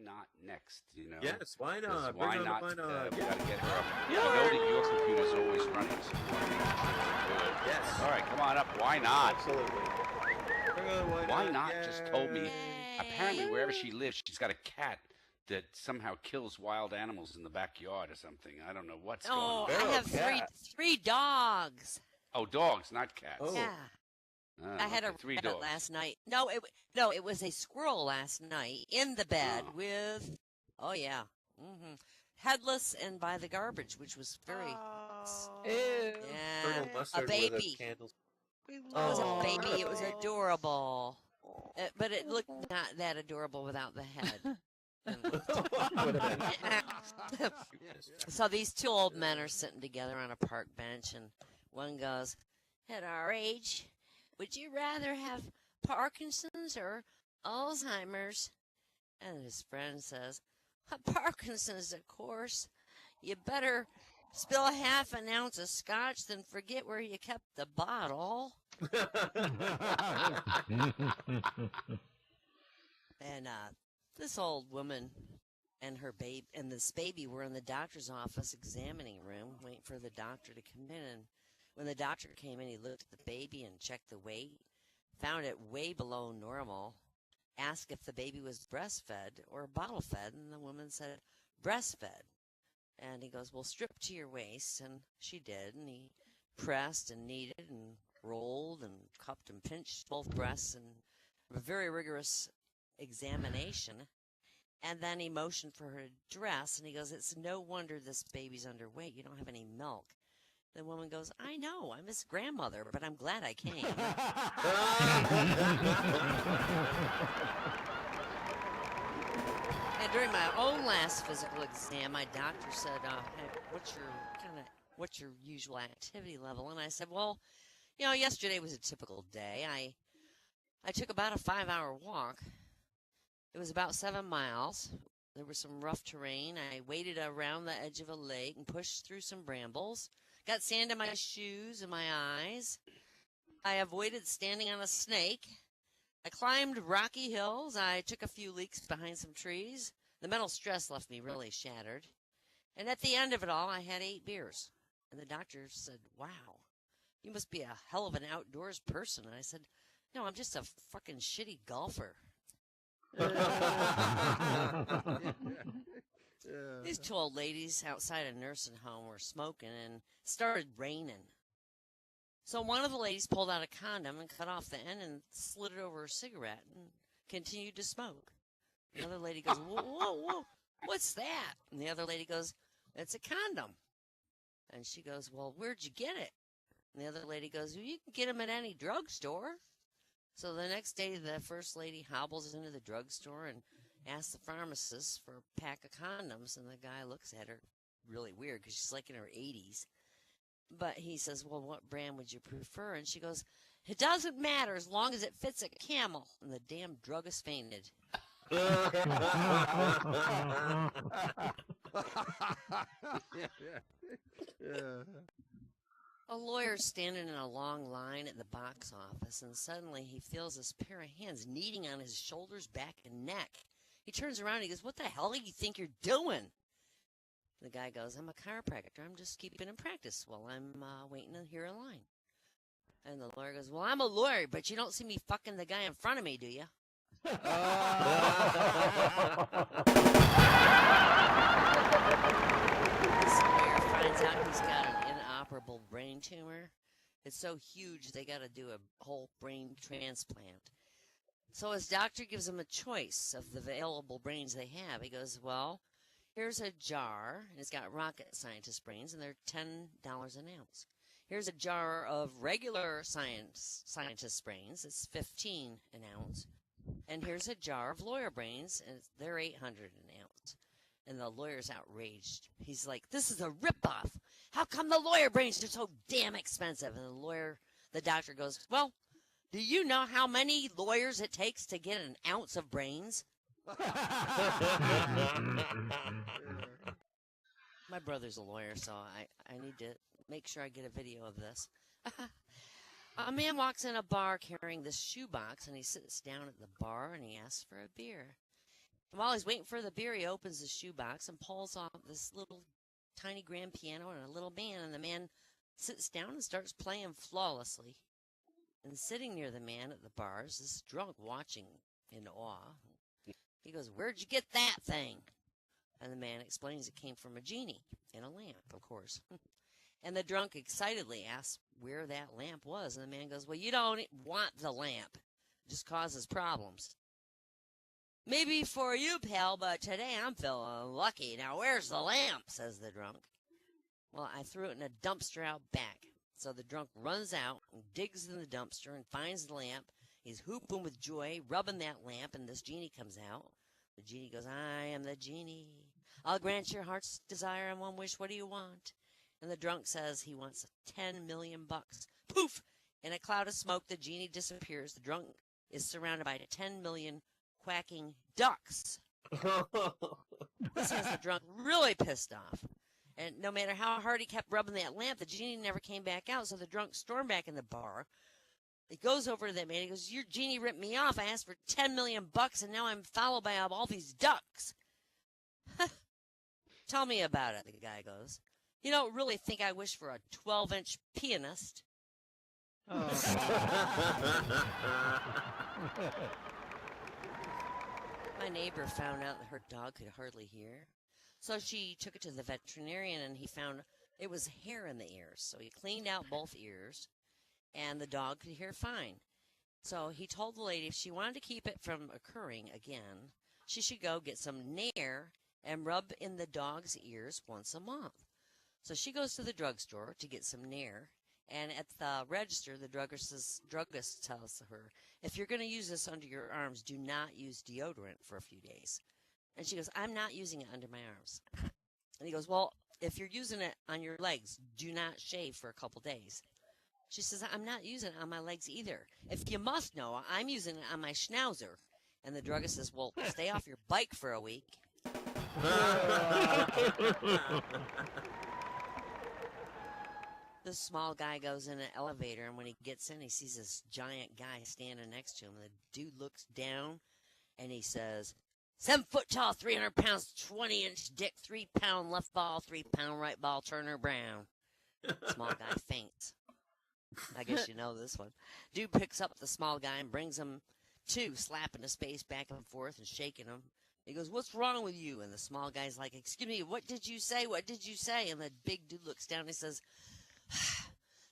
not next? You know? Yes, why not? Why Bring on not? the why not? We got to get her up. You know that your computer's always running, so we want to make sure it's good. Yes. All right, come on up. Why not? Absolutely. Bring on the Why not? Yay. Just told me. Apparently, wherever she lives, she's got a cat that somehow kills wild animals in the backyard or something. I don't know what's going on. I have three dogs. Oh, dogs, not cats. Oh. Yeah. I had a three rabbit dogs last night. No, it was a squirrel last night in the bed with, headless and by the garbage, which was very, Colonel a Mustard with baby. his candles. It was a baby. It was adorable, but it looked not that adorable without the head. So these two old men are sitting together on a park bench, and one goes, "At our age, would you rather have Parkinson's or Alzheimer's?" And his friend says, "Parkinson's, of course. You better spill half an ounce of scotch than forget where you kept the bottle." And this old woman and her baby and this baby were in the doctor's office examining room, waiting for the doctor to come in. And when the doctor came in, he looked at the baby and checked the weight, found it way below normal, asked if the baby was breastfed or bottle fed, and the woman said breastfed. And he goes, "Well, strip to your waist," and she did. And he pressed and kneaded and rolled and cupped and pinched both breasts in a very rigorous examination. And then he motioned for her to dress, and he goes, "It's no wonder this baby's underweight. You don't have any milk." The woman goes, "I know, I'm his grandmother, but I'm glad I came." And during my own last physical exam, my doctor said, "Hey, what's your usual activity level?" And I said, "Well, yesterday was a typical day. I took about a 5-hour walk. It was about 7 miles. There was some rough terrain. I waded around the edge of a lake and pushed through some brambles. Got sand in my shoes and my eyes. I avoided standing on a snake. I climbed rocky hills. I took a few leaks behind some trees. The mental stress left me really shattered. And at the end of it all, I had 8 beers." And the doctor said, "Wow, you must be a hell of an outdoors person." And I said, "No, I'm just a fucking shitty golfer." These two old ladies outside a nursing home were smoking, and it started raining. So one of the ladies pulled out a condom and cut off the end and slid it over her cigarette and continued to smoke. The other lady goes, "Whoa, whoa, whoa, what's that?" And the other lady goes, "It's a condom." And she goes, "Well, where'd you get it?" And the other lady goes, "Well, you can get them at any drugstore." So the next day, the first lady hobbles into the drugstore and asks the pharmacist for a pack of condoms. And the guy looks at her really weird because she's like in her 80s. But he says, "Well, what brand would you prefer?" And she goes, "It doesn't matter as long as it fits a camel." And the damn druggist fainted. A lawyer's standing in a long line at the box office, and suddenly he feels this pair of hands kneading on his shoulders, back, and neck. He turns around and he goes, "What the hell do you think you're doing?" The guy goes, "I'm a chiropractor. I'm just keeping in practice while I'm waiting to hear a line." And the lawyer goes, "Well, I'm a lawyer, but you don't see me fucking the guy in front of me, do you?" This lawyer finds out he's got an inoperable brain tumor. It's so huge they got to do a whole brain transplant. So his doctor gives him a choice of the available brains they have. He goes, "Well, here's a jar, and it's got rocket scientist brains, and they're $10 an ounce. Here's a jar of regular scientist brains. It's $15 an ounce. And here's a jar of lawyer brains, and they're $800 an ounce." And the lawyer's outraged. He's like, "This is a ripoff. How come the lawyer brains are so damn expensive?" And the doctor goes, "Well, do you know how many lawyers it takes to get an ounce of brains?" My brother's a lawyer, so I need to make sure I get a video of this. A man walks in a bar carrying this shoebox, and he sits down at the bar, and he asks for a beer. And while he's waiting for the beer, he opens his shoebox and pulls off this little tiny grand piano and a little band, and the man sits down and starts playing flawlessly. And sitting near the man at the bar is this drunk watching in awe. He goes, "Where'd you get that thing?" And the man explains it came from a genie in a lamp, of course. And the drunk excitedly asks where that lamp was. And the man goes, "Well, you don't want the lamp. It just causes problems." "Maybe for you, pal, but today I'm feeling lucky. Now, where's the lamp?" says the drunk. "Well, I threw it in a dumpster out back." So the drunk runs out and digs in the dumpster and finds the lamp. He's whooping with joy, rubbing that lamp, and this genie comes out. The genie goes, "I am the genie. I'll grant your heart's desire and one wish. What do you want?" And the drunk says he wants 10 million bucks. Poof! In a cloud of smoke, the genie disappears. The drunk is surrounded by 10 million quacking ducks. This has the drunk really pissed off. And no matter how hard he kept rubbing that lamp, the genie never came back out. So the drunk stormed back in the bar. He goes over to that man. He goes, "Your genie ripped me off. I asked for 10 million bucks, and now I'm followed by all these ducks." "Tell me about it," the guy goes. "You don't really think I wish for a 12-inch pianist?" Oh. My neighbor found out that her dog could hardly hear. So she took it to the veterinarian, and he found it was hair in the ears. So he cleaned out both ears, and the dog could hear fine. So he told the lady if she wanted to keep it from occurring again, she should go get some Nair and rub in the dog's ears once a month. So she goes to the drugstore to get some Nair, and at the register, the druggist tells her, "If you're going to use this under your arms, do not use deodorant for a few days." And she goes, "I'm not using it under my arms." And he goes, "Well, if you're using it on your legs, do not shave for a couple days." She says, "I'm not using it on my legs either. If you must know, I'm using it on my schnauzer." And the druggist says, "Well, stay off your bike for a week." This small guy goes in an elevator, and when he gets in, he sees this giant guy standing next to him. The dude looks down, and he says, 7 foot tall, 300 pounds, 20-inch dick, 3-pound left ball, 3-pound right ball, Turner Brown. Small guy faints. I guess you know this one. Dude picks up the small guy and brings him to, slapping his face back and forth and shaking him. He goes, "What's wrong with you?" And the small guy's like, "Excuse me, what did you say? What did you say?" And the big dude looks down and he says,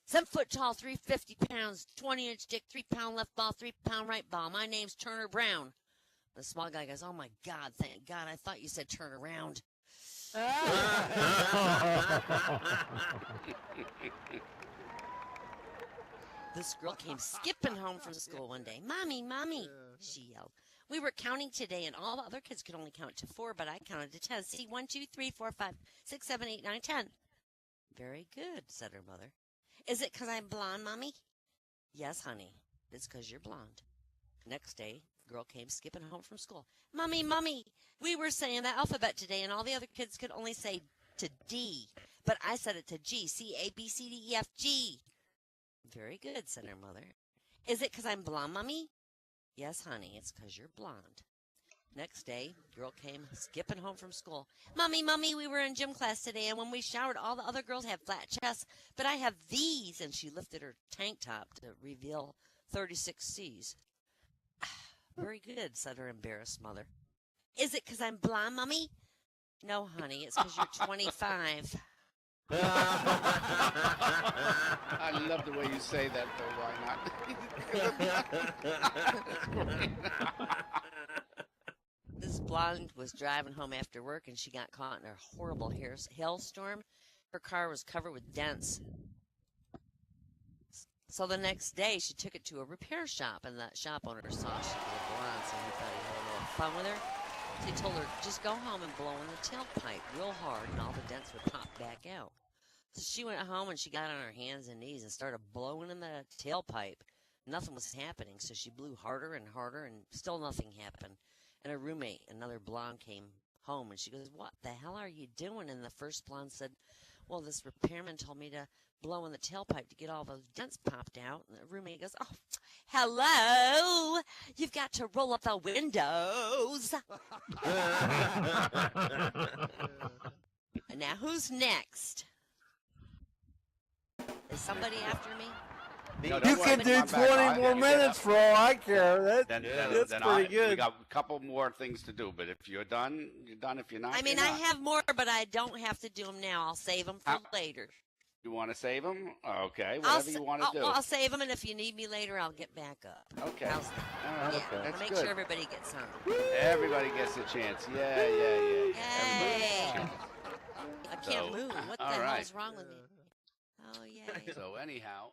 7 foot tall, 350 pounds, 20-inch dick, 3-pound left ball, 3-pound right ball. My name's Turner Brown. The small guy goes, "Oh my God, thank God, I thought you said turn around." This girl came skipping home from school one day. "Mommy, Mommy," she yelled. "We were counting today, and all the other kids could only count to 4, but I counted to 10. See, 1, 2, 3, 4, 5, 6, 7, 8, 9, 10. "Very good," said her mother. "Is it 'cause I'm blonde, Mommy?" "Yes, honey, it's 'cause you're blonde." Next day, the girl came skipping home from school. "Mommy, Mommy, we were saying the alphabet today, and all the other kids could only say to D, but I said it to G, C, A, B, C, D, E, F, G. "Very good," said her mother. "Is it 'cause I'm blonde, Mommy?" "Yes, honey, it's 'cause you're blonde." Next day, girl came skipping home from school. "Mommy, Mommy, we were in gym class today, and when we showered, all the other girls have flat chests, but I have these." And she lifted her tank top to reveal 36 C's. "Very good," said her embarrassed mother. "Is it 'cause I'm blonde, Mommy?" "No, honey, it's 'cause you're 25. I love the way you say that, though. Why not? This blonde was driving home after work, and she got caught in a horrible hailstorm. Her car was covered with dents. So the next day, she took it to a repair shop, and that shop owner saw she was blonde, so he thought he had a little fun with her. So he told her, "Just go home and blow in the tailpipe real hard, and all the dents would pop back out." So she went home, and she got on her hands and knees and started blowing in the tailpipe. Nothing was happening, so she blew harder and harder, and still nothing happened. And her roommate, another blonde, came home, and she goes, "What the hell are you doing?" And the first blonde said, Well, this repairman told me to blow in the tailpipe to get all those dents popped out. And the roommate goes, oh, hello. You've got to roll up the windows. Now, who's next? Is somebody after me? No, You don't You worry. can Come do on back. 20 I'll more get minutes up. for all I care. That's Then pretty we good. got a couple more things to do. But if you're done, you're done. If you're not, I mean, you're I not. have more, but I don't have to do them now. I'll save them for How- later. You want to save them? Okay, whatever you want to do. I'll save them, and if you need me later, I'll get back up. Okay. How's that? All right. Yeah, okay. I'll That's make good. sure everybody gets some. Everybody gets a chance. Yeah. Everybody gets Yay. a chance. I can't So, move. What the all hell right. is wrong with me? Oh, yay. So anyhow,